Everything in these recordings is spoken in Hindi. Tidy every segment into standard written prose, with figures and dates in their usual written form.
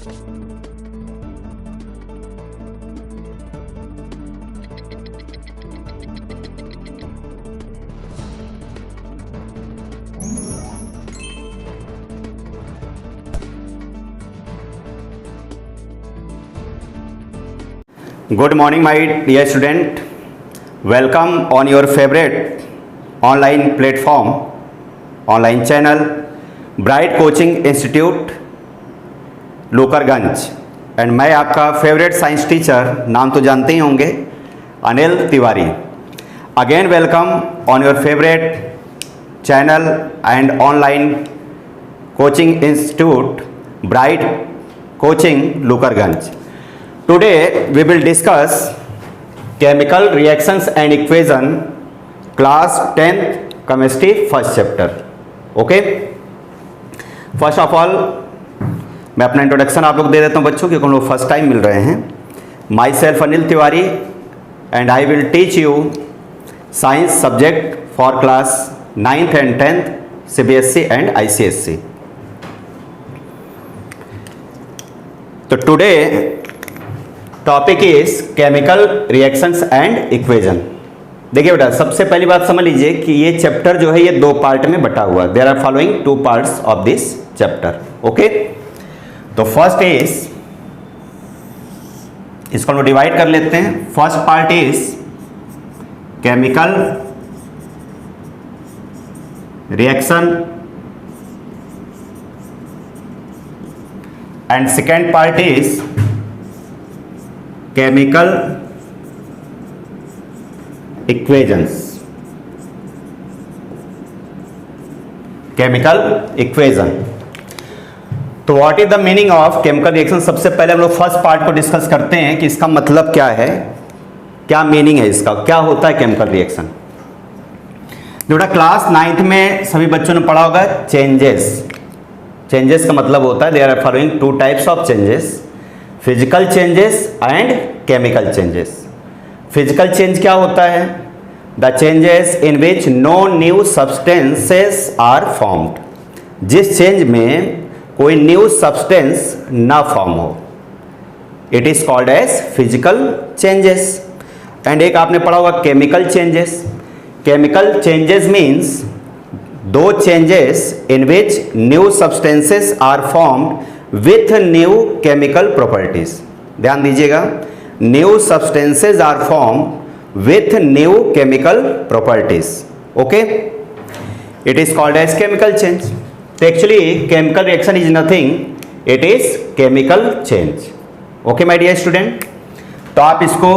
Good morning, my dear student. Welcome on your favorite online platform, online channel, bright coaching institute Lokarganj. And मैं आपका फेवरेट साइंस टीचर, नाम तो जानते ही होंगे, Anil Tiwari. Again welcome on your favourite channel and online coaching institute bright coaching Lokarganj. Today we will discuss chemical reactions and equation, class 10th chemistry first chapter. Okay? First of all मैं अपना इंट्रोडक्शन आप लोग दे देता हूँ बच्चों, क्योंकि हम लोग फर्स्ट टाइम मिल रहे हैं। My self Anil Tiwari and I will teach you science subject for class 9th and 10th CBSE and ICSE। तो today topic is chemical reactions and equation. देखिए बेटा, सबसे पहली बात समझ लीजिए कि ये चैप्टर जो है ये दो पार्ट में बटा हुआ है। There are following two parts of this chapter. Okay, तो फर्स्ट इज, इसको हम डिवाइड कर लेते हैं। First part is chemical reaction and second part is chemical equations. Chemical equation, तो what is the meaning of chemical reaction? सबसे पहले हम लोग फर्स्ट पार्ट को डिस्कस करते हैं कि इसका मतलब क्या है, क्या मीनिंग है इसका, क्या होता है केमिकल रिएक्शन। बेटा क्लास 9th में सभी बच्चों ने पढ़ा होगा चेंजेस। चेंजेस का मतलब होता है there are following two types of changes, physical changes and chemical changes. Physical change क्या होता है? The changes in which no new substances are formed. जिस चेंज में कोई न्यू सब्सटेंस ना फॉर्म हो, it is called as physical changes. And एक आपने पढ़ा होगा chemical changes. Chemical changes means the changes in which new substances are formed with new chemical properties. ध्यान दीजिएगा, new substances are form with new chemical properties. Okay, it is called as chemical change. तो actually chemical reaction is nothing, it is chemical change. Okay my dear student, तो आप इसको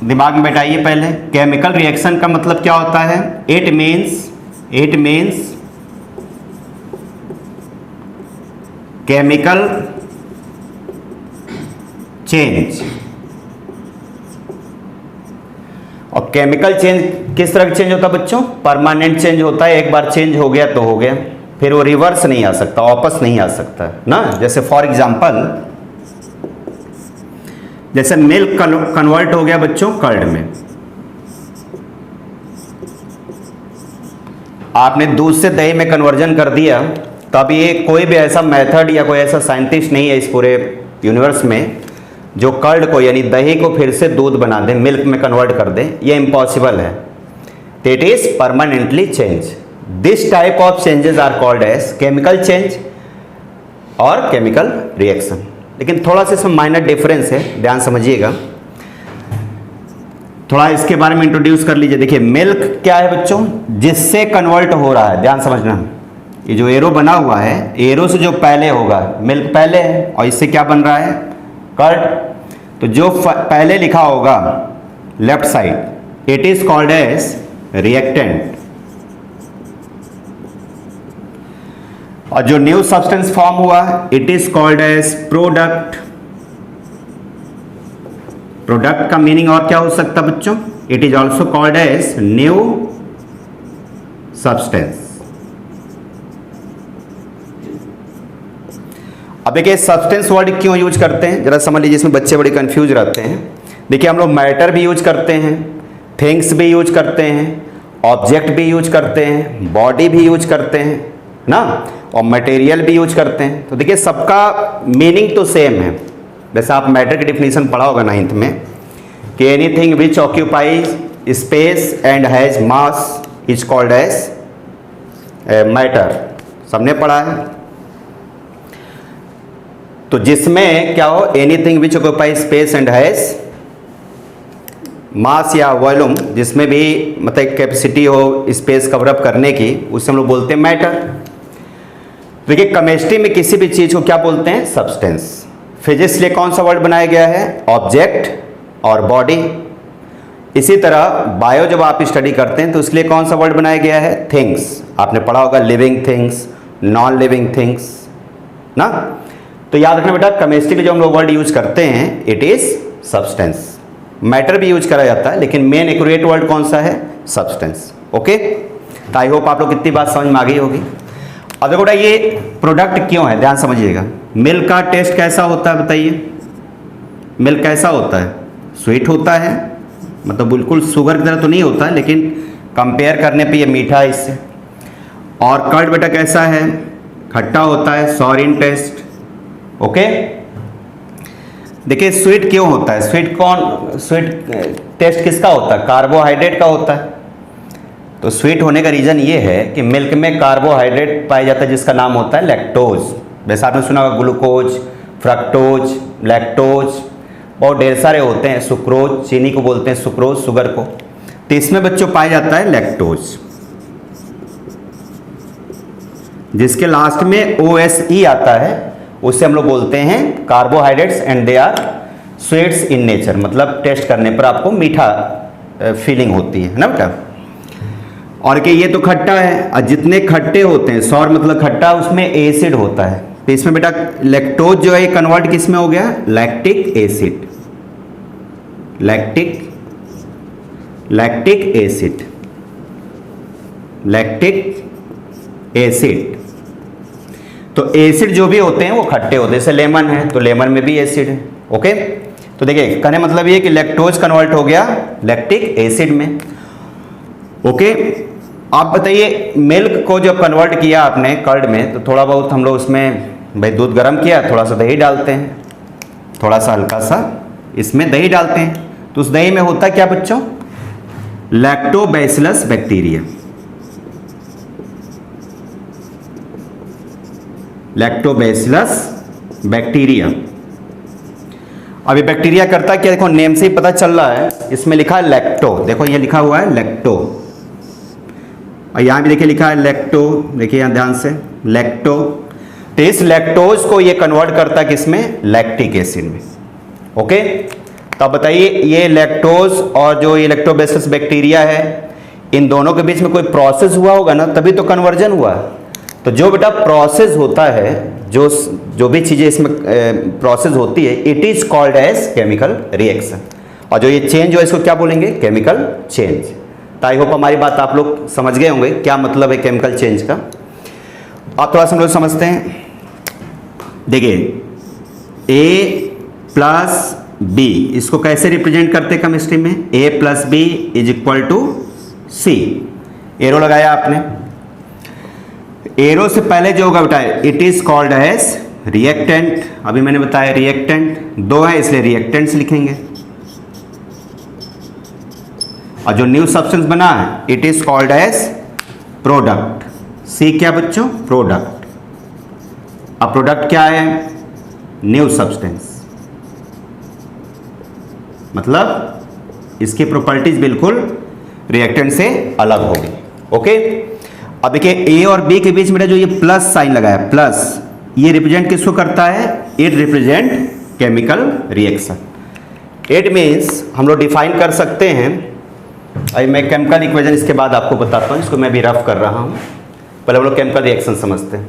दिमाग में बैठाइए। पहले केमिकल रिएक्शन का मतलब क्या होता है? It means chemical change. और केमिकल चेंज किस तरह का चेंज होता है बच्चों? परमानेंट चेंज होता है। एक बार चेंज हो गया तो हो गया, फिर वो रिवर्स नहीं आ सकता, वापस नहीं आ सकता ना। जैसे फॉर एग्जांपल, जैसे मिल्क कन्वर्ट हो गया बच्चों कर्ड में, आपने दूध से दही में कन्वर्जन कर दिया, तब ये कोई भी ऐसा मेथड या कोई ऐसा साइंटिस्ट नहीं है इस पूरे यूनिवर्स में जो कर्ड को यानी दही को फिर से दूध बना दे, मिल्क में कन्वर्ट कर दे। ये इम्पॉसिबल है। It is permanently change. This type of changes are called as chemical change और केमिकल रिएक्शन। लेकिन थोड़ा सा इसमें माइनर डिफरेंस है, ध्यान समझिएगा। थोड़ा इसके बारे में इंट्रोड्यूस कर लीजिए। देखिए मिल्क क्या है बच्चों? जिससे कन्वर्ट हो रहा है। ध्यान समझना, ये जो एरो बना हुआ है, एरो से जो पहले होगा, मिल्क पहले है, और इससे क्या बन रहा है? कर्ड। तो जो पहले लिखा होगा left side, it is called as reactant. और जो न्यू सब्सटेंस फॉर्म हुआ, it is called as product. Product का मीनिंग और क्या हो सकता है बच्चों? It is also called as new substance. अब देखिए सब्सटेंस वर्ड क्यों यूज करते हैं, जरा समझ लीजिए, इसमें बच्चे बड़े कंफ्यूज रहते हैं। देखिए हम लोग मैटर भी यूज करते हैं, थिंग्स भी यूज करते हैं, ऑब्जेक्ट भी यूज करते हैं, बॉडी भी यूज करते हैं ना। और मटेरियल भी यूज करते हैं। तो देखिए सबका मीनिंग तो सेम है। वैसे आप मैटर की डिफिनीशन पढ़ा होगा 9th में कि anything which occupies space and has mass is called as matter, सबने पढ़ा है। तो जिसमें क्या हो, anything which occupies space and has mass या वॉल्यूम, जिसमें भी मतलब कैपेसिटी हो स्पेस कवरअप करने की, उसे हम लोग बोलते हैं मैटर। देखिए केमिस्ट्री में किसी भी चीज को क्या बोलते हैं, सब्सटेंस। फिजिक्स लिए कौन सा वर्ड बनाया गया है, ऑब्जेक्ट और बॉडी। इसी तरह बायो जब आप स्टडी करते हैं तो उसके लिए कौन सा वर्ड बनाया गया है, थिंग्स। आपने पढ़ा होगा living things, non living things ना। तो याद रखना बेटा, केमिस्ट्री में जो हम लोग वर्ड यूज करते हैं इट इज सब्सटेंस। मैटर भी यूज करा जाता है लेकिन मेन एक्यूरेट वर्ड कौन सा है, सब्सटेंस। ओके, तो आई होप आप लोग कितनी बात समझ में आ गई होगी। अब देखो बेटा ये प्रोडक्ट क्यों है, ध्यान समझिएगा। मिल्क का टेस्ट कैसा होता है बताइए, मिल्क कैसा होता है, स्वीट होता है, मतलब बिल्कुल शुगर की तरह तो नहीं होता है लेकिन कंपेयर करने पे ये मीठा है इससे। और कर्ड बेटा कैसा है, खट्टा होता है, सॉर इन टेस्ट। ओके, देखिए स्वीट क्यों होता है, स्वीट टेस्ट किसका होता है, कार्बोहाइड्रेट का होता है। तो स्वीट होने का रीजन ये है कि मिल्क में कार्बोहाइड्रेट पाया जाता है जिसका नाम होता है लैक्टोज। वैसे आपने सुना होगा ग्लूकोज, फ्रक्टोज, लैक्टोज, बहुत ढेर सारे होते हैं। सुक्रोज, चीनी को बोलते हैं सुक्रोज, शुगर को। तो इसमें बच्चों पाया जाता है लैक्टोज, जिसके लास्ट में OSE आता है, उससे हम लोग बोलते हैं carbohydrates and they are sweets in nature, मतलब टेस्ट करने पर आपको मीठा फीलिंग होती है ना बेटा। और कि ये तो खट्टा है, और जितने खट्टे होते हैं, सॉर मतलब खट्टा, उसमें एसिड होता है। तो इसमें बेटा लैक्टोज जो है कन्वर्ट किस में हो गया, lactic acid, lactic acid, lactic acid. तो एसिड जो भी होते हैं वो खट्टे होते हैं, जैसे लेमन है तो लेमन में भी एसिड है। ओके, तो देखिए कहने मतलब ये कि लैक्टोज कन्वर्ट हो गया लैक्टिक एसिड में। ओके, आप बताइए मिल्क को जब कन्वर्ट किया आपने कर्ड में, तो थोड़ा बहुत हम लोग उसमें भाई दूध गर्म किया, थोड़ा सा दही डालते हैं, थोड़ा सा हल्का सा इसमें दही डालते हैं। तो उस दही में होता क्या बच्चों, लैक्टोबैसिलस बैक्टीरिया, लैक्टोबैसिलस बैक्टीरिया। अब ये बैक्टीरिया करता क्या, देखो नेम से ही पता चल रहा है, इसमें लिखा है लैक्टो, देखो ये लिखा हुआ है लैक्टो, और यहां भी देखिए लिखा है लैक्टो, देखिए यहां ध्यान से लैक्टो। तो इस लैक्टोज को ये कन्वर्ट करता है किसमें, लैक्टिक एसिड में। ओके, तो अब बताइए ये लैक्टोज और जो ये लैक्टोबैसिलस बैक्टीरिया है, इन दोनों के बीच में कोई प्रोसेस हुआ होगा ना, तभी तो कन्वर्जन हुआ। तो जो बेटा प्रोसेस होता है, जो भी चीजें इसमें प्रोसेस होती है, it is called as chemical reaction. और जो ये चेंज हो इसको क्या बोलेंगे, केमिकल चेंज। तो आई होप हमारी बात आप लोग समझ गए होंगे क्या मतलब है केमिकल चेंज का। अब थोड़ा सा हम लोग समझते हैं। देखिए A प्लस B, इसको कैसे रिप्रेजेंट करते हैं केमिस्ट्री में, A plus B is equal to C। Arrow लगाया आपने, एरो से पहले जो होगा बेटा it is called as reactant. अभी मैंने बताया रिएक्टेंट दो है इसलिए रिएक्टेंट्स लिखेंगे। और जो न्यू सब्सटेंस बना है it is called as product. See क्या बच्चों, प्रोडक्ट। अब प्रोडक्ट क्या है, न्यू सब्सटेंस, मतलब इसकी प्रॉपर्टीज बिल्कुल रिएक्टेंट से अलग होगी। ओके, अब देखिए ए और बी के बीच में जो ये प्लस साइन लगा है, प्लस, ये रिप्रेजेंट किसको करता है, it represent chemical reaction. It means हम लोग डिफाइन कर सकते हैं, अभी मैं केमिकल इक्वेशन इसके बाद आपको बताता हूँ, इसको मैं भी रफ कर रहा हूँ, पहले हम लोग केमिकल रिएक्शन समझते हैं।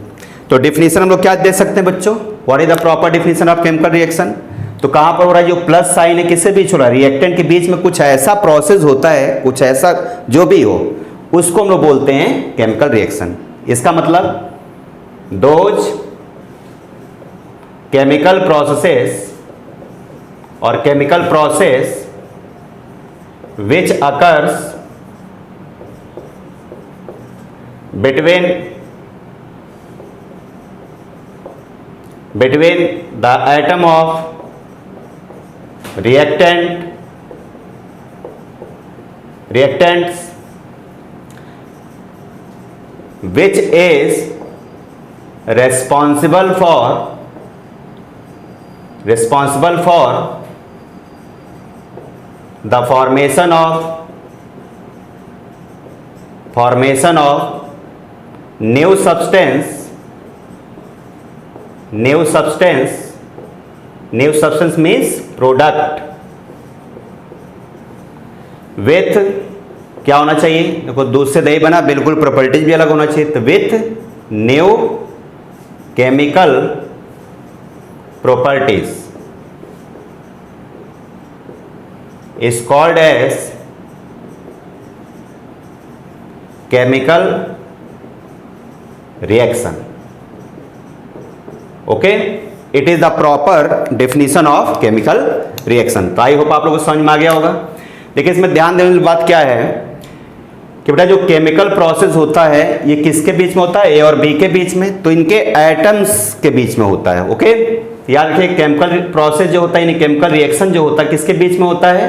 तो डिफिनीशन हम लोग क्या दे सकते हैं बच्चों, what is the proper definition of chemical reaction. तो कहाँ पर हो रहा है, जो प्लस साइन है किससे बीच हो रहा है, रिएक्टेंट के बीच में कुछ ऐसा प्रोसेस होता है, कुछ ऐसा जो भी हो उसको हम लोग बोलते हैं केमिकल रिएक्शन। इसका मतलब दोज केमिकल प्रोसेसेस और chemical process which occurs between between the atom of reactants which is responsible for the formation of new substance means product with क्या होना चाहिए, देखो दूध से दही बना, बिल्कुल प्रॉपर्टीज भी अलग होना चाहिए, तो with new chemical properties is called as chemical reaction. Okay, it is the proper definition of chemical reaction. तो आई होप आप लोगों को समझ में आ गया होगा. देखिए इसमें ध्यान देने वाली बात क्या है कि बेटा जो केमिकल प्रोसेस होता है ये किसके बीच में होता है, ए और बी के बीच में, तो इनके एटम्स के बीच में होता है. ओके, याद रखिए केमिकल प्रोसेस जो होता है, केमिकल रिएक्शन जो होता है किसके बीच में होता है,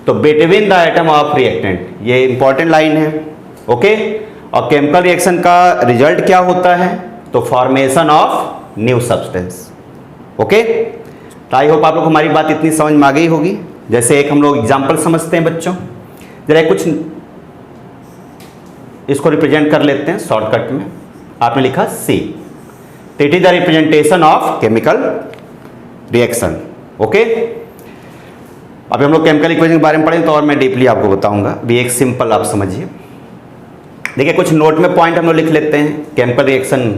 तो between the atom of reactant. ये इंपॉर्टेंट लाइन है. ओके, और केमिकल रिएक्शन का रिजल्ट क्या होता है, तो formation of new substance. Okay, तो आई होप आप लोग हमारी बात इतनी समझ में आ गई होगी. जैसे एक हम लोग एग्जाम्पल समझते हैं बच्चों, जरा कुछ इसको रिप्रेजेंट कर लेते हैं शॉर्टकट में. आपने लिखा see, it is the representation of chemical reaction. Okay, अभी हम लोग केमिकल इक्वेशन के बारे में पढ़ें तो और मैं डीपली आपको बताऊंगा. भी एक सिंपल आप समझिए. देखिए कुछ नोट में पॉइंट हम लोग लिख लेते हैं केमिकल रिएक्शन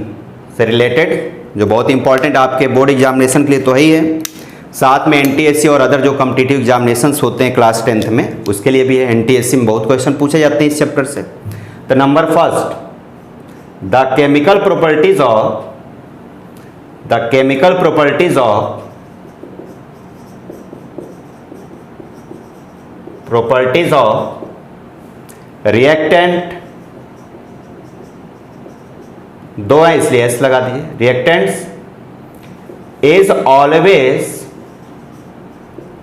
से रिलेटेड, जो बहुत इंपॉर्टेंट आपके बोर्ड एग्जामिनेशन के लिए तो है ही है, साथ में एनटीएससी और अदर जो कॉम्पिटिटिव एग्जामिनेशंस होते हैं क्लास 10th में उसके लिए भी है. एनटीएससी में बहुत क्वेश्चन पूछे जाते हैं इस चैप्टर से. तो number first, the chemical properties of reactant, दो है इसलिए एस लगा दिए, रिएक्टेंट्स इज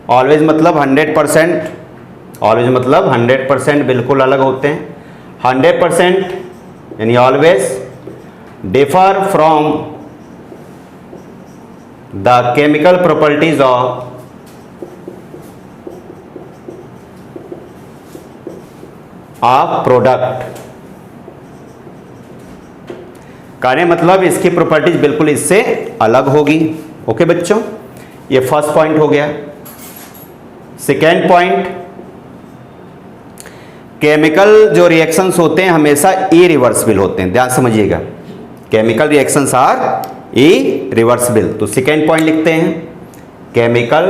ऑलवेज मतलब 100%, ऑलवेज मतलब 100% बिल्कुल अलग होते हैं. 100% यानी always differ from the chemical properties of product. कहने मतलब इसकी प्रॉपर्टीज बिल्कुल इससे अलग होगी. ओके बच्चों, ये फर्स्ट पॉइंट हो गया. सेकेंड पॉइंट, केमिकल जो रिएक्शंस होते हैं हमेशा इरिवर्सिबल होते हैं. ध्यान समझिएगा, केमिकल रिएक्शंस आर इरिवर्सिबल. तो सेकेंड पॉइंट लिखते हैं, केमिकल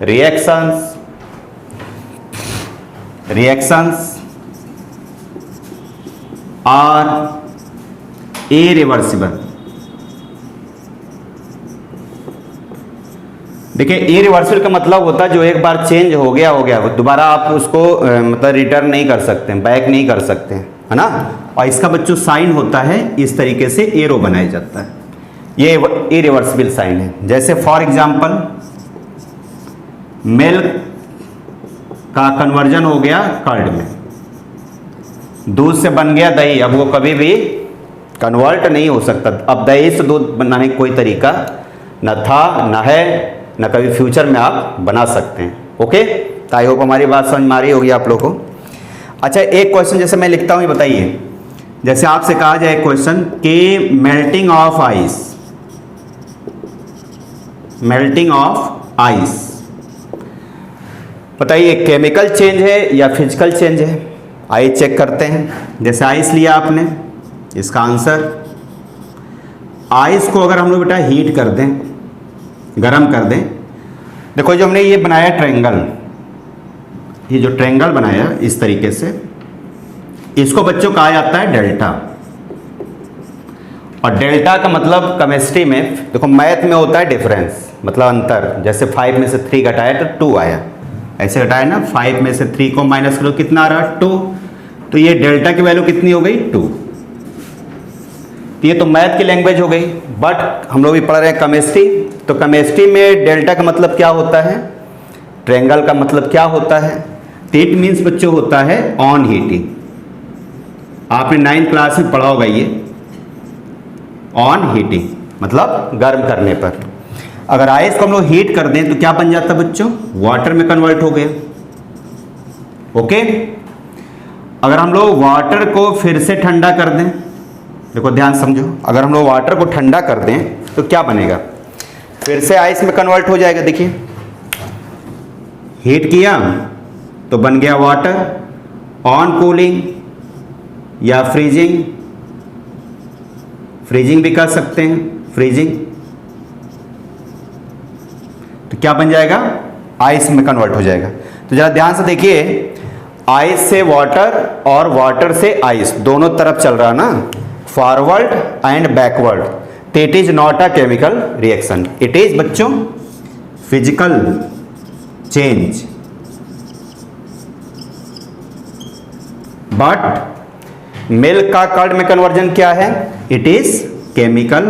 रिएक्शंस आर इरिवर्सिबल. देखिए इरिवर्सिबल का मतलब होता है जो एक बार चेंज हो गया दोबारा आप उसको मतलब रिटर्न नहीं कर सकते, बैक नहीं कर सकते, है ना. और इसका बच्चों साइन होता है इस तरीके से एरो बनाया जाता है, ये इरिवर्सिबल साइन है. जैसे फॉर एग्जांपल मिल्क का कन्वर्जन हो गया कर्ड में, दूध से बन गया दही, अब वो कभी भी कन्वर्ट नहीं हो सकता. अब दही से दूध बनाने का कोई तरीका न था, न है, न कभी फ्यूचर में आप बना सकते हैं. ओके, तो आई होप हमारी बात समझ में आ रही होगी आप लोगों को. अच्छा, एक क्वेश्चन जैसे मैं लिखता हूँ ये बताइए, जैसे आपसे कहा जाए क्वेश्चन कि मेल्टिंग ऑफ आइस, बताइए केमिकल चेंज है या फिजिकल चेंज है. आइए चेक करते हैं. जैसे आइस लिया आपने, इसका आंसर, आइस को अगर हम लोग बेटा हीट कर दें, गरम कर दें, देखो जो हमने ये बनाया ट्रायंगल, ये जो ट्रायंगल बनाया इस तरीके से, इसको बच्चों कहा जाता है डेल्टा. और डेल्टा का मतलब केमिस्ट्री में, देखो मैथ में होता है डिफरेंस, मतलब अंतर. जैसे 5 में से 3 घटाया तो 2 आया, ऐसे घटाया ना, 5 में से 3 को माइनस करो कितना आ रहा, 2. तो ये डेल्टा की वैल्यू कितनी हो गई, 2. तो ये तो मैथ की लैंग्वेज हो गई, बट हम लोग भी पढ़ रहे हैं केमिस्ट्री। तो केमिस्ट्री में डेल्टा का मतलब क्या होता है, ट्रायंगल का मतलब क्या होता है, तो इट मीन्स बच्चों होता है ऑन हीटिंग। आपने 9th क्लास में पढ़ा होगा ये, ऑन हीटिंग मतलब गर्म करने पर। अगर आइस को हम लोग हीट कर दें तो क्या बन जाता है बच्चों, वाटर में कन्वर्ट हो गया। ओके, अगर हम लोग वाटर को फिर से ठंडा कर दें, देखो ध्यान समझो, अगर हम लोग वाटर को ठंडा कर दें तो क्या बनेगा, फिर से आइस में कन्वर्ट हो जाएगा। देखिए हीट किया तो बन गया वाटर, ऑन कूलिंग या फ्रीजिंग, फ्रीजिंग भी कर सकते हैं, फ्रीजिंग, तो क्या बन जाएगा, आइस में कन्वर्ट हो जाएगा। तो जरा ध्यान से देखिए, आइस से वाटर और वाटर से आइस दोनों तरफ चल रहा ना, फॉरवर्ड एंड बैकवर्ड, तो it is not a chemical reaction, it is बच्चों फिजिकल चेंज। बट मिल्क का कर्ड में कन्वर्जन क्या है, इट इज केमिकल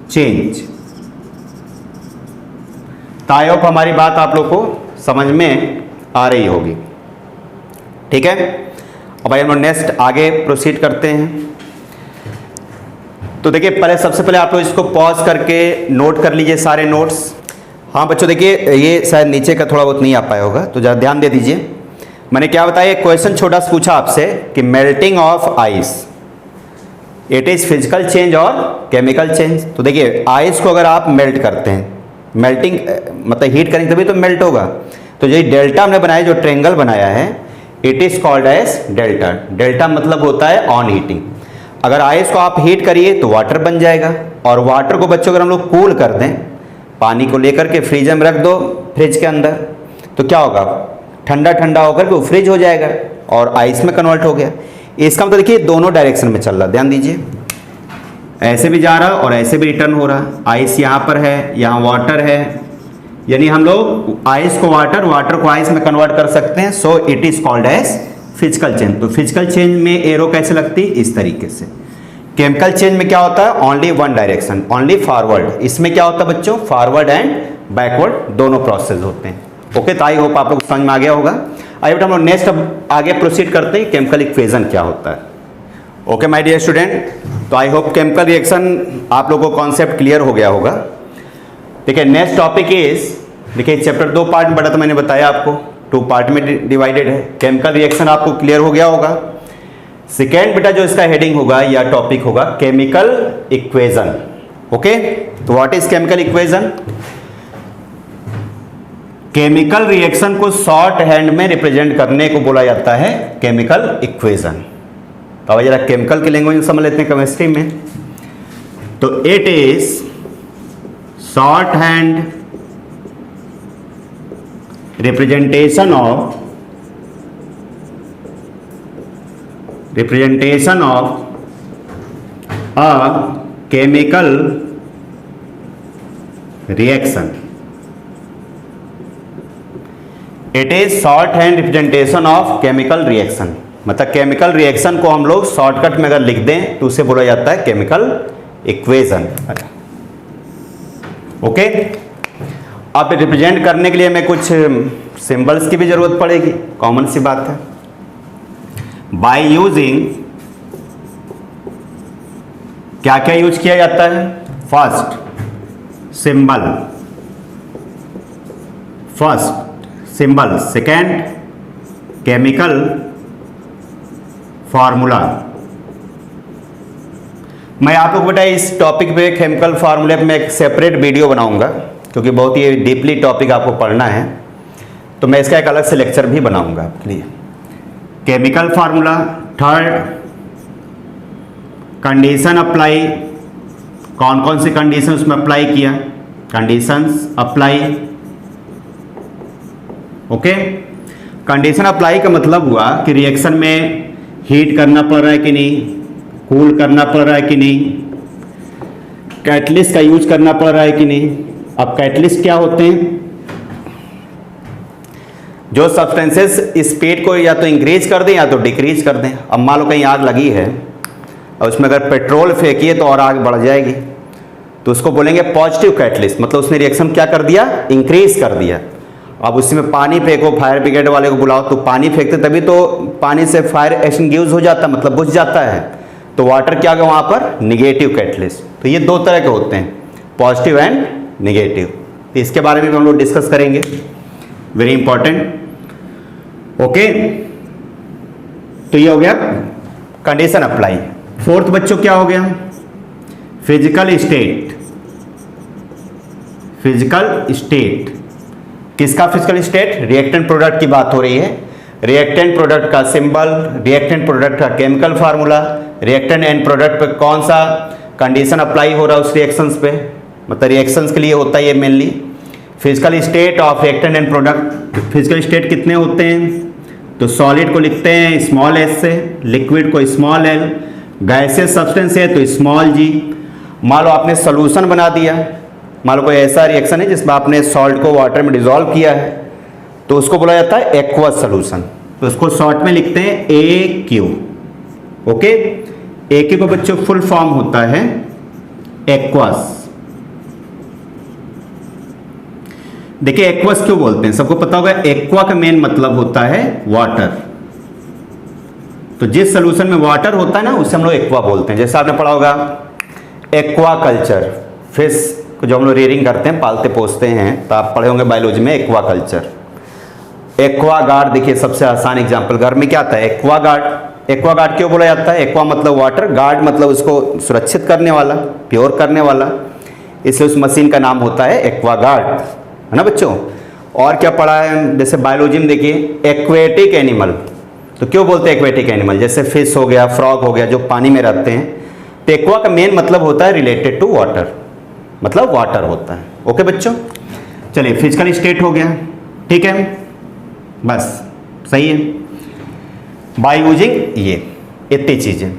चेंज। तो आई होप हमारी बात आप लोग को समझ में आ रही होगी, ठीक है। अब भाई हम लोग नेक्स्ट आगे प्रोसीड करते हैं। तो देखिए पहले सबसे पहले आप लोग इसको पॉज करके नोट कर लीजिए सारे नोट्स। हाँ बच्चों देखिए, ये शायद नीचे का थोड़ा बहुत नहीं आ पाया होगा, तो जरा ध्यान दे दीजिए। मैंने क्या बताया, क्वेश्चन छोटा सा पूछा आपसे कि melting of ice, it is physical change और केमिकल चेंज। तो देखिए आइस को अगर आप मेल्ट करते हैं, मेल्टिंग मतलब हीट करेंगे तभी तो मेल्ट होगा। तो जो डेल्टा हमने बनाया, जो ट्रायंगल बनाया है, it is called as delta. Delta मतलब होता है ऑन हीटिंग। अगर आइस को आप हीट करिए तो वाटर बन जाएगा, और वाटर को बच्चों अगर हम लोग कूल कर दें, पानी को लेकर के फ्रीजर में रख दो, फ्रिज के अंदर, तो क्या होगा, ठंडा ठंडा होकर के वो फ्रिज हो जाएगा और आइस में कन्वर्ट हो गया। इसका मतलब देखिए दोनों डायरेक्शन में चल रहा, ध्यान दीजिए, ऐसे भी जा रहा और ऐसे भी रिटर्न हो रहा। आइस यहाँ पर है, यहाँ वाटर है, यानी हम लोग आइस को वाटर, वाटर को आइस में कन्वर्ट कर सकते हैं। So it is called as physical change. तो फिजिकल चेंज में एरो कैसे लगती है, इस तरीके से। केमिकल चेंज में क्या होता है, only one direction, only forward. इसमें क्या होता है बच्चों, फॉरवर्ड एंड बैकवर्ड दोनों प्रोसेस होते हैं। ओके, तो आई होप आप लोग समझ में आ गया होगा। आई बेटा हम लोग नेक्स्ट अब आगे प्रोसीड करते हैं, केमिकल इक्वेशन क्या होता है। ओके माय डियर स्टूडेंट, तो आई होप केमिकल रिएक्शन आप लोगों को कॉन्सेप्ट क्लियर हो गया होगा। देखिए नेक्स्ट टॉपिक इज, देखिए चैप्टर 2 पार्ट में बड़ा, तो मैंने बताया आपको 2 पार्ट में डिवाइडेड है। केमिकल रिएक्शन आपको क्लियर हो गया होगा। सेकेंड बेटा जो इसका हेडिंग होगा या टॉपिक होगा, केमिकल इक्वेशन। ओके, तो what is chemical equation. Chemical reaction को शॉर्ट हैंड में रिप्रेजेंट करने को बोला जाता है केमिकल इक्वेशन। तो अब जरा केमिकल की लैंग्वेज समझ लेते हैं केमिस्ट्री में। तो it is short hand representation of a chemical reaction. It is short hand representation of chemical reaction, मतलब केमिकल रिएक्शन को हम लोग शॉर्टकट में अगर लिख दें तो उसे बोला जाता है केमिकल इक्वेशन। ओके, अब रिप्रेजेंट करने के लिए हमें कुछ सिंबल्स की भी जरूरत पड़ेगी, कॉमन सी बात है। बाय यूजिंग, क्या क्या यूज किया जाता है, first symbol, symbol, second chemical formula. मैं आप लोग बेटा इस टॉपिक पे केमिकल फार्मूले पे मैं एक सेपरेट वीडियो बनाऊंगा, क्योंकि बहुत ही डीपली टॉपिक आपको पढ़ना है, तो मैं इसका एक अलग से लेक्चर भी बनाऊंगा आपके लिए। Chemical formula. Third condition apply, कौन कौन सी कंडीशन उसमें अप्लाई किया, conditions apply. Okay, condition apply का मतलब हुआ कि रिएक्शन में हीट करना पड़ रहा है कि नहीं, कूल करना पड़ रहा है कि नहीं, कैटलिस्ट का यूज करना पड़ रहा है कि नहीं। अब कैटलिस्ट क्या होते हैं, जो सब्सटेंसेस स्पीड को या तो इंक्रीज कर दें या तो डिक्रीज कर दें। अब मान लो कहीं आग लगी है और उसमें अगर पेट्रोल फेंकिए तो और आगे बढ़ जाएगी, तो उसको बोलेंगे पॉजिटिव कैटलिस्ट, मतलब उसने रिएक्शन क्या कर दिया, इंक्रीज कर दिया। अब उसमें पानी फेंको, फायर ब्रिगेड वाले को बुलाओ तो पानी फेंकते, तभी तो पानी से फायर एक्सटिंग्विश हो जाता, मतलब बुझ जाता है। तो वाटर क्या होगा वहाँ पर, निगेटिव कैटलिस्ट। तो ये दो तरह के होते हैं, पॉजिटिव एंड निगेटिव। तो इसके बारे में हम लोग डिस्कस करेंगे, वेरी इंपॉर्टेंट। ओके, तो ये हो गया कंडीशन अप्लाई। फोर्थ बच्चों क्या हो गया, फिजिकल स्टेट। फिजिकल स्टेट किसका फिजिकल स्टेट, रिएक्टेंट प्रोडक्ट की बात हो रही है। रिएक्टेंट प्रोडक्ट का सिंबल, रिएक्टेंट प्रोडक्ट का chemical formula, reactant and product पे कौन सा कंडीशन अप्लाई हो रहा है उस रिएक्शंस पे, मतलब रिएक्शंस के लिए होता है ये mainly. Physical state of reactant and product, physical state कितने होते हैं, तो सॉलिड को लिखते हैं स्मॉल एस से, लिक्विड को स्मॉल एल, गैसेस सब्सटेंस है तो स्मॉल जी। मान लो आपने सोल्यूशन बना दिया, मान लो कोई ऐसा रिएक्शन है जिसमें आपने सॉल्ट को वाटर में डिसॉल्व किया है, तो उसको बोला जाता है एक्वस सोल्यूशन। तो उसको शॉर्ट में लिखते हैं AQ। ओके, AQ का बच्चों फुल फॉर्म होता है एक्वस। देखिए एक्वस क्यों बोलते हैं, सबको पता होगा एक्वा का मेन मतलब होता है वाटर। तो जिस सोल्यूशन में वाटर होता है ना उसे हम लोग एक्वा बोलते हैं। जैसे आपने पढ़ा होगा एक्वा कल्चर, फिश को जो हम लोग रेयरिंग करते हैं, पालते पोसते हैं, तो आप पढ़े होंगे बायोलॉजी में एक्वा कल्चर। एक्वा गार्ड देखिए सबसे आसान एग्जांपल, घर में क्या आता है, एक्वा गार्ड। एक्वा गार्ड क्यों बोला जाता है, एक्वा मतलब वाटर, गार्ड मतलब उसको सुरक्षित करने वाला, प्योर करने वाला, इसलिए उस मशीन का नाम होता है एक्वा गार्ड, है ना बच्चों। और क्या पढ़ा है, जैसे बायोलॉजी में देखिए एक्वेटिक एनिमल, तो क्यों बोलते हैं एक्वेटिक एनिमल, जैसे फिश हो गया, फ्रॉग हो गया, जो पानी में रहते हैं। तो एक्वा का मेन मतलब होता है रिलेटेड टू वाटर, मतलब वाटर होता है। ओके बच्चों, चलिए फिजिकल स्टेट हो गया, ठीक है, बस सही है। बाय यूजिंग ये इतनी चीजें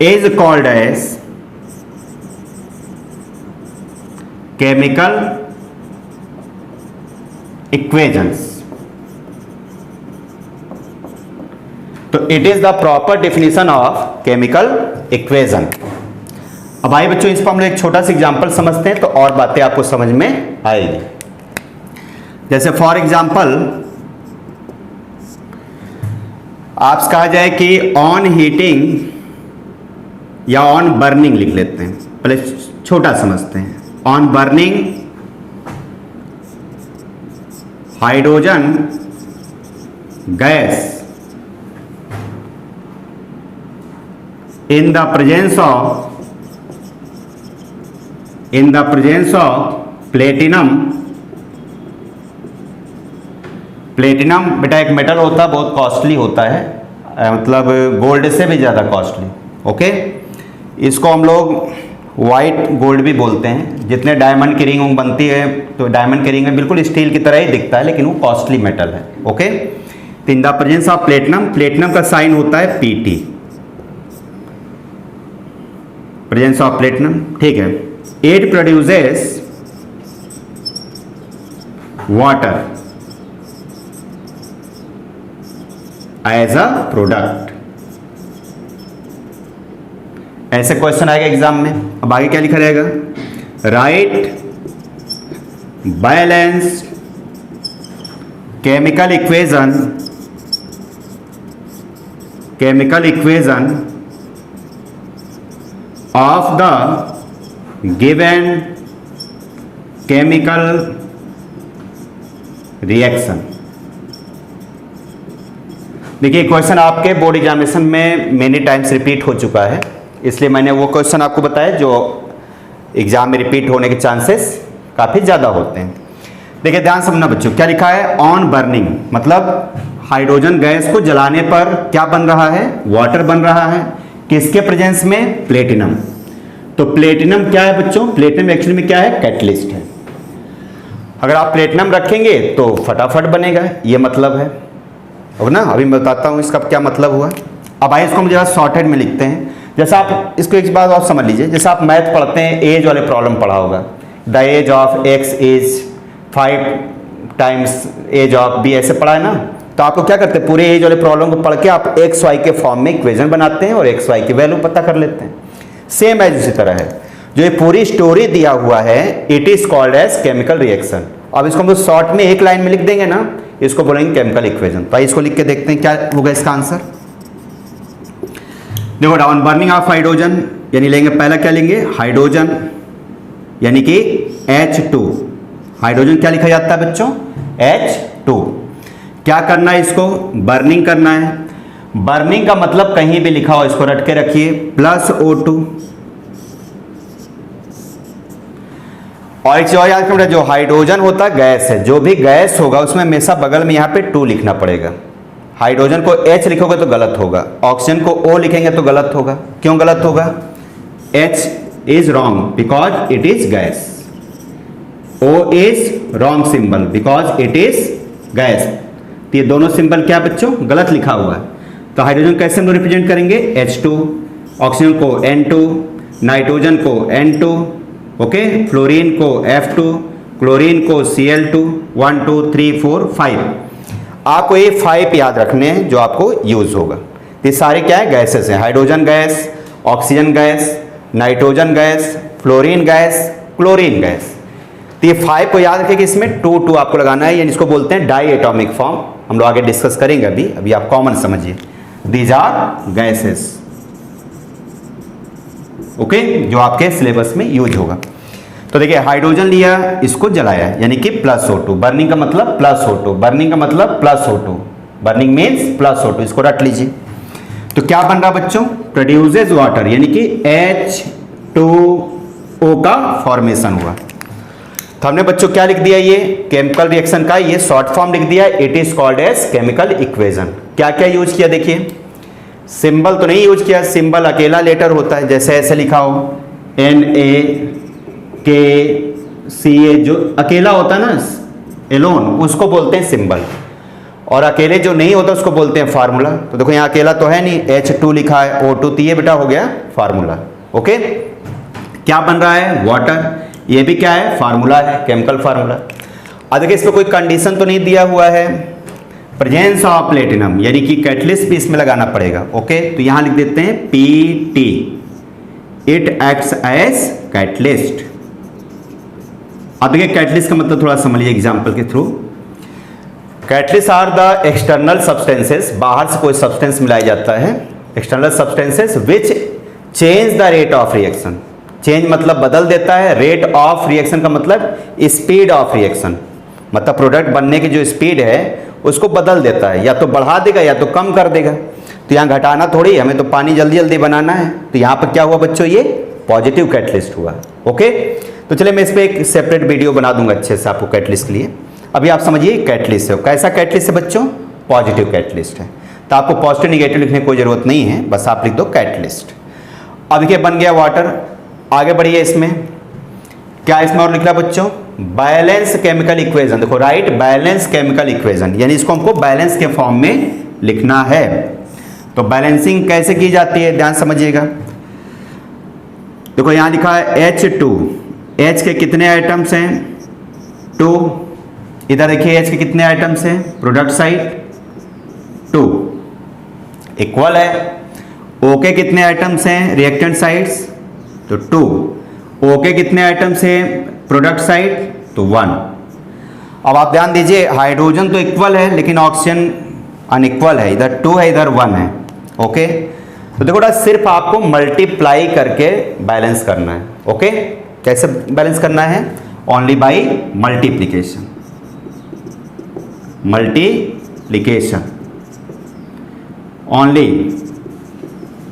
is called as chemical equations. तो it is the proper definition of chemical equation. अब आइए बच्चों इस पर हम लोग एक छोटा सा एग्जांपल समझते हैं, तो और बातें आपको समझ में आएगी। जैसे फॉर एग्जांपल आप कहा जाए कि ऑन हीटिंग या ऑन बर्निंग लिख लेते हैं, पहले छोटा समझते हैं। On burning hydrogen gas in the presence of platinum। Platinum बेटा एक मेटल होता है, बहुत कॉस्टली होता है, मतलब गोल्ड से भी ज़्यादा कॉस्टली। ओके, इसको हम लोग वाइट गोल्ड भी बोलते हैं। जितने डायमंड की रिंग बनती है तो डायमंड की रिंग में बिल्कुल स्टील की तरह ही दिखता है, लेकिन वो कॉस्टली मेटल है। ओके, तो in the presence of platinum, platinum का साइन होता है PT, प्रेजेंस ऑफ प्लेटिनम, ठीक है। It produces water as a product. ऐसे क्वेश्चन आएगा एग्जाम में। अब आगे क्या लिखा रहेगा, write balance chemical equation of the given chemical reaction। देखिए क्वेश्चन आपके बोर्ड एग्जामिनेशन में मेनी टाइम्स रिपीट हो चुका है, इसलिए मैंने वो क्वेश्चन आपको बताया जो एग्जाम में रिपीट होने के चांसेस काफ़ी ज़्यादा होते हैं। देखिए ध्यान समझना बच्चों, क्या लिखा है, ऑन बर्निंग मतलब हाइड्रोजन गैस को जलाने पर क्या बन रहा है, वाटर बन रहा है। किसके प्रेजेंस में, प्लेटिनम। तो प्लेटिनम क्या है बच्चों, प्लेटिनम एक्चुअली में क्या है, कैटलिस्ट है। अगर आप प्लेटिनम रखेंगे तो फटाफट बनेगा, ये मतलब है, और ना अभी मैं बताता हूँ इसका क्या मतलब हुआ। अब आइए इसको हम जरा शॉर्टहैंड में लिखते हैं। जैसा आप इसको एक बात और समझ लीजिए, जैसे आप मैथ पढ़ते हैं, एज वाले प्रॉब्लम पढ़ा होगा, the age of x is 5 times age of b, ऐसे पढ़ा है ना। तो आपको क्या करते हैं, पूरे एज वाले प्रॉब्लम को पढ़ के आप एक्स वाई के फॉर्म में इक्वेशन बनाते हैं और एक्स वाई की वैल्यू पता कर लेते हैं। सेम एज उसी तरह है, जो ये पूरी स्टोरी दिया हुआ है it is called as chemical reaction. अब इसको हम लोग शॉर्ट में एक लाइन में लिख देंगे ना, इसको बोलेंगे केमिकल इक्वेशन। तो इसको लिख के देखते हैं क्या होगा इसका आंसर। देखो डाउन बर्निंग ऑफ हाइड्रोजन, यानी लेंगे पहला क्या लेंगे, हाइड्रोजन यानी कि H2। हाइड्रोजन क्या लिखा जाता है बच्चों, H2। क्या करना है, इसको बर्निंग करना है। बर्निंग का मतलब कहीं भी लिखा हो इसको रट के रखिए, प्लस O2। और एक चीज और याद रखना, जो हाइड्रोजन होता है गैस है, जो भी गैस होगा उसमें हमेशा बगल में यहाँ पे 2 लिखना पड़ेगा। हाइड्रोजन को H लिखोगे तो गलत होगा, ऑक्सीजन को O लिखेंगे तो गलत होगा। क्यों गलत होगा, H is wrong because it is gas, O is wrong symbol because it is gas. तो ये दोनों सिंबल क्या बच्चों, गलत लिखा हुआ है। तो हाइड्रोजन कैसे हम लोग रिप्रेजेंट करेंगे, H2, ऑक्सीजन को N2, नाइट्रोजन को N2, ओके, फ्लोरीन को F2, क्लोरीन को Cl2, 1 2 3 4 5। आपको ये 5 याद रखने हैं जो आपको यूज होगा। ये सारे क्या है, गैसेस हैं, hydrogen gas, oxygen gas, nitrogen gas, fluorine gas, chlorine gas. तो ये 5 को याद रखिए कि इसमें 2 2 आपको लगाना है, यानी इसको बोलते हैं डाई एटॉमिक फॉर्म। हम लोग आगे डिस्कस करेंगे, अभी आप कॉमन समझिए, दीज आर गैसेस, ओके, जो आपके सिलेबस में यूज होगा। तो देखिए हाइड्रोजन लिया, इसको जलाया, यानी कि प्लस O2। बर्निंग का मतलब प्लस O2, बर्निंग का मतलब plus O2, burning means plus O2, इसको रट लीजिए। तो क्या बन रहा बच्चों, प्रोड्यूसेस वाटर, यानी कि H2O का फॉर्मेशन हुआ। तो हमने बच्चों क्या लिख दिया, ये केमिकल रिएक्शन का ये शॉर्ट फॉर्म लिख दिया, it is called as chemical equation. क्या क्या यूज किया, देखिए सिंबल तो नहीं यूज किया, सिंबल अकेला लेटर होता है, जैसे ऐसे लिखा हो NaKCA, जो अकेला होता है ना, एलोन, उसको बोलते हैं सिंबल। और अकेले जो नहीं होता उसको बोलते हैं फार्मूला। तो देखो यहाँ अकेला तो है नहीं, H2 लिखा है, O2, तो ये बेटा हो गया फार्मूला। ओके, क्या बन रहा है, वाटर, ये भी क्या है, फार्मूला है, केमिकल फार्मूला। अब देखिए इसमें कोई कंडीशन तो नहीं दिया हुआ है, प्रेजेंस ऑफ प्लेटिनम, यानी कि कैटलिस्ट भी इसमें लगाना पड़ेगा। ओके, तो यहां लिख देते हैं PT, it acts as catalyst. अब देखिए कैटलिस्ट का मतलब थोड़ा समझ लीजिए एग्जांपल के थ्रू। Catalyst are the external substances, बाहर से कोई सब्सटेंस मिलाया जाता है, external substances which change the rate of reaction. Change मतलब बदल देता है, रेट ऑफ रिएक्शन का मतलब स्पीड ऑफ रिएक्शन, मतलब प्रोडक्ट बनने की जो स्पीड है उसको बदल देता है, या तो बढ़ा देगा या तो कम कर देगा। तो यहाँ घटाना थोड़ी, हमें तो पानी जल्दी जल्दी बनाना है। तो यहाँ पर क्या हुआ बच्चों, ये पॉजिटिव कैटलिस्ट हुआ। ओके, तो चलिए मैं इस पर एक सेपरेट वीडियो बना दूंगा अच्छे से आपको कैटलिस्ट के लिए। अभी आप समझिए कैटलिस्ट है, कैसा कैटलिस्ट है बच्चों, पॉजिटिव कैटलिस्ट है। तो आपको पॉजिटिव निगेटिव लिखने की कोई जरूरत नहीं है, बस आप लिख दो कैटलिस्ट। अब देखिए बन गया वाटर, आगे बढ़िए, इसमें क्या इसमें और लिख रहा है बच्चों, बैलेंस केमिकल इक्वेशन। देखो राइट बैलेंस केमिकल इक्वेशन, यानी इसको हमको बैलेंस के फॉर्म में लिखना है। तो बैलेंसिंग कैसे की जाती है, ध्यान समझिएगा। देखो यहां लिखा है H2, H के कितने आइटम्स हैं, 2। इधर देखिए H के कितने आइटम्स हैं, प्रोडक्ट साइड 2, इक्वल है। O के कितने आइटम्स हैं, रिएक्टेंट साइड्स, तो 2। O के कितने आइटम्स हैं, प्रोडक्ट साइड, तो 1। अब आप ध्यान दीजिए हाइड्रोजन तो इक्वल है लेकिन ऑक्सीजन अनइक्वल है, इधर 2 है इधर 1 है। ओके, तो देखो ना सिर्फ आपको मल्टीप्लाई करके बैलेंस करना है। ओके, कैसे बैलेंस करना है, only by multiplication, multiplication, only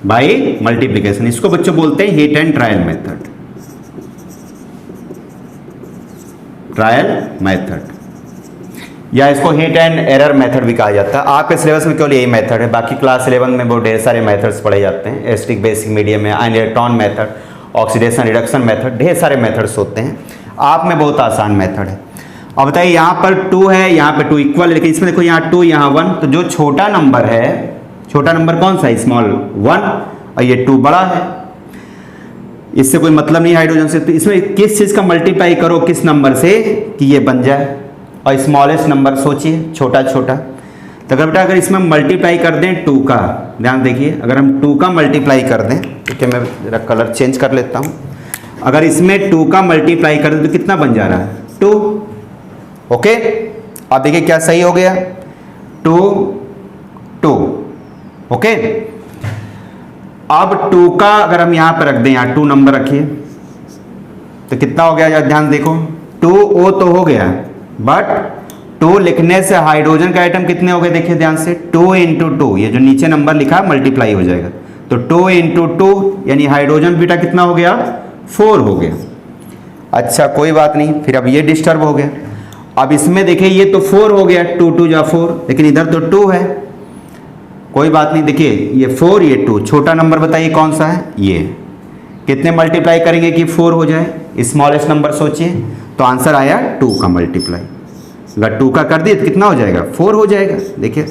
by multiplication. इसको बच्चों बोलते हैं heat and trial method, trial method, या इसको हिट एंड एरर मेथड भी कहा जाता है। आपके सिलेबस में केवल यही मेथड है, बाकी क्लास 11 में बहुत ढेर सारे मेथड्स पढ़े जाते हैं, एसिडिक बेसिक मीडियम में, ion electron method, oxidation reduction method, ढेर सारे मेथड्स होते हैं। आप में बहुत आसान मेथड है। अब बताइए यहाँ पर 2 है, यहाँ पे 2 इक्वल है, लेकिन इसमें देखो यहाँ 2 यहाँ 1, तो जो छोटा नंबर है, छोटा नंबर कौन सा है, स्मॉल 1, और ये 2 बड़ा है, इससे कोई मतलब नहीं हाइड्रोजन से। तो इसमें किस चीज का मल्टीप्लाई करो किस नंबर से कि ये बन जाए, और स्मॉलेस्ट नंबर सोचिए, छोटा छोटा। तो अगर बेटा अगर इसमें मल्टीप्लाई कर दें 2 का, ध्यान देखिए, अगर हम 2 का मल्टीप्लाई कर दें, ठीक है, मैं जरा कलर चेंज कर लेता हूँ। अगर इसमें 2 का मल्टीप्लाई कर दें तो कितना बन जा रहा है? 2। ओके, अब देखिए क्या सही हो गया, 2 2। ओके, अब 2 का अगर हम यहाँ पर रख दें, यहाँ 2 नंबर रखिए तो कितना हो गया, ध्यान देखो, 2O तो हो गया, बट 2 लिखने से हाइड्रोजन का आइटम कितने हो गए, देखिए ध्यान से, 2 × 2, ये जो नीचे नंबर लिखा है मल्टीप्लाई हो जाएगा, तो 2 × 2 यानी हाइड्रोजन बीटा कितना हो गया, 4 हो गया। अच्छा कोई बात नहीं, फिर अब ये डिस्टर्ब हो गया। अब इसमें देखिए ये तो 4 हो गया, 2 2 जा 4, लेकिन इधर तो 2 है, कोई बात नहीं, देखिए ये 4 ये 2, छोटा नंबर बताइए कौन सा है, ये कितने मल्टीप्लाई करेंगे कि 4 हो जाए, स्मॉलेस्ट नंबर सोचिए, तो आंसर आया 2 का मल्टीप्लाई। अगर 2 का कर दिए तो कितना हो जाएगा, 4 हो जाएगा, देखिए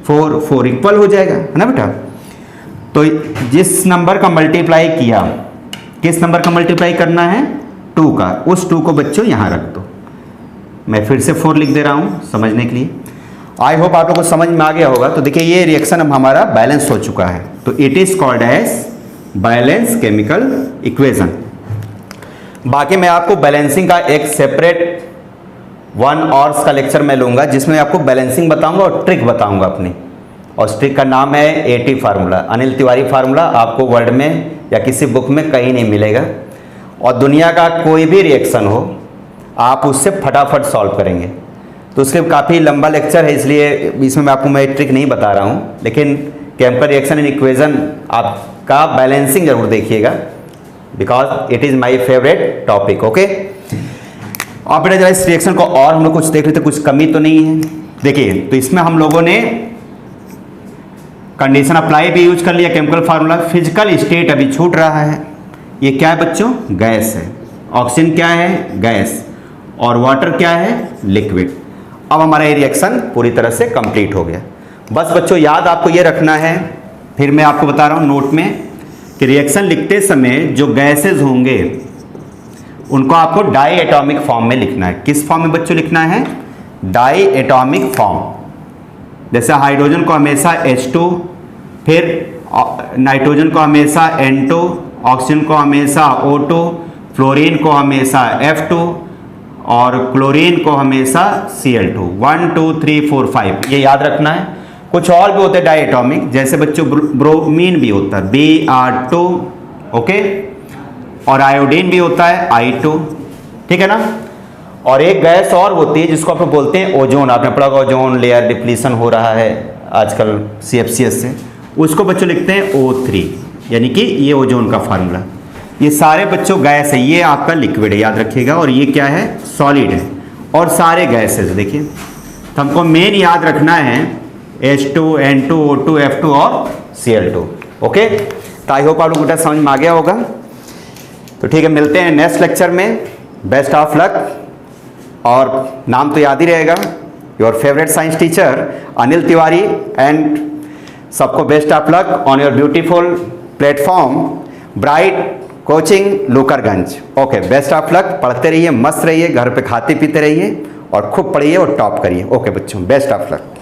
4 4 इक्वल हो जाएगा, है ना बेटा। तो जिस नंबर का मल्टीप्लाई किया, किस नंबर का मल्टीप्लाई करना है, 2 का, उस 2 को बच्चों यहाँ रख दो। मैं फिर से 4 लिख दे रहा हूँ समझने के लिए। आई होप आप लोगों को समझ में आ गया होगा। तो देखिए ये रिएक्शन अब हमारा बैलेंस हो चुका है, तो it is called as balance chemical equation. बाकी मैं आपको बैलेंसिंग का एक सेपरेट 1 आवर्स का लेक्चर मैं लूँगा, जिसमें आपको बैलेंसिंग बताऊंगा और ट्रिक बताऊंगा अपनी, और उस ट्रिक का नाम है AT formula, Anil Tiwari formula. आपको वर्ल्ड में या किसी बुक में कहीं नहीं मिलेगा, और दुनिया का कोई भी रिएक्शन हो आप उससे फटाफट सॉल्व करेंगे। तो उसके काफ़ी लंबा लेक्चर है, इसलिए इसमें मैं आपको मैं ट्रिक नहीं बता रहा हूँ, लेकिन केमिकल रिएक्शन इन इक्वेशन आपका बैलेंसिंग जरूर देखिएगा, because it is my favourite topic. Okay, अब बेटा जरा इस रिएक्शन को और हम लोग कुछ देख लेते, कुछ कमी तो नहीं है। देखिए तो इसमें हम लोगों ने कंडीशन अप्लाई भी यूज कर लिया, केमिकल फार्मूला। फिजिकल स्टेट अभी छूट रहा है, ये क्या है बच्चों, गैस है। ऑक्सीजन क्या है, गैस, और वाटर क्या है, लिक्विड। अब हमारा ये रिएक्शन पूरी तरह से कंप्लीट हो गया। बस बच्चों याद आपको ये रखना है, फिर मैं आपको बता रहा हूँ नोट में, कि रिएक्शन लिखते समय जो गैसेज होंगे उनको आपको डाई एटॉमिक फॉर्म में लिखना है। किस फॉर्म में बच्चों लिखना है, डाई एटॉमिक फॉर्म। जैसे हाइड्रोजन को हमेशा H2, फिर नाइट्रोजन को हमेशा N2, ऑक्सीजन को हमेशा O2, फ्लोरीन को हमेशा F2 और क्लोरीन को हमेशा Cl2। 1 2 3 4 5 ये याद रखना है। कुछ और भी होते हैं डाई एटॉमिक, जैसे बच्चों ब्रोमीन भी होता है Br2, ओके, और आयोडीन भी होता है I2, ठीक है ना। और एक गैस और होती है जिसको आप बोलते हैं ओजोन, आपने पढ़ा होगा ओजोन लेयर डिप्लीशन हो रहा है आजकल CFCS से, उसको बच्चों लिखते हैं O3, यानी कि ये ओजोन का फार्मूला। ये सारे बच्चों गैस है, ये आपका लिक्विड है याद रखिएगा, और ये क्या है, सॉलिड है, और सारे गैसेस देखिए। तो हमको मेन याद रखना है H2, N2, O2, F2 और Cl2। ओके, तो आई होप आप लोग बेटा समझ में आ गया होगा। तो ठीक है, मिलते हैं नेक्स्ट लेक्चर में। बेस्ट ऑफ लक, और नाम तो याद ही रहेगा, your favourite science teacher Anil Tiwari, and सबको best of luck on your beautiful platform bright coaching Lokarganj. Okay, best of luck, पढ़ते रहिए, मस्त रहिए, घर पे खाते पीते रहिए, और खूब पढ़िए और टॉप करिए। ओके बच्चों, बेस्ट ऑफ लक।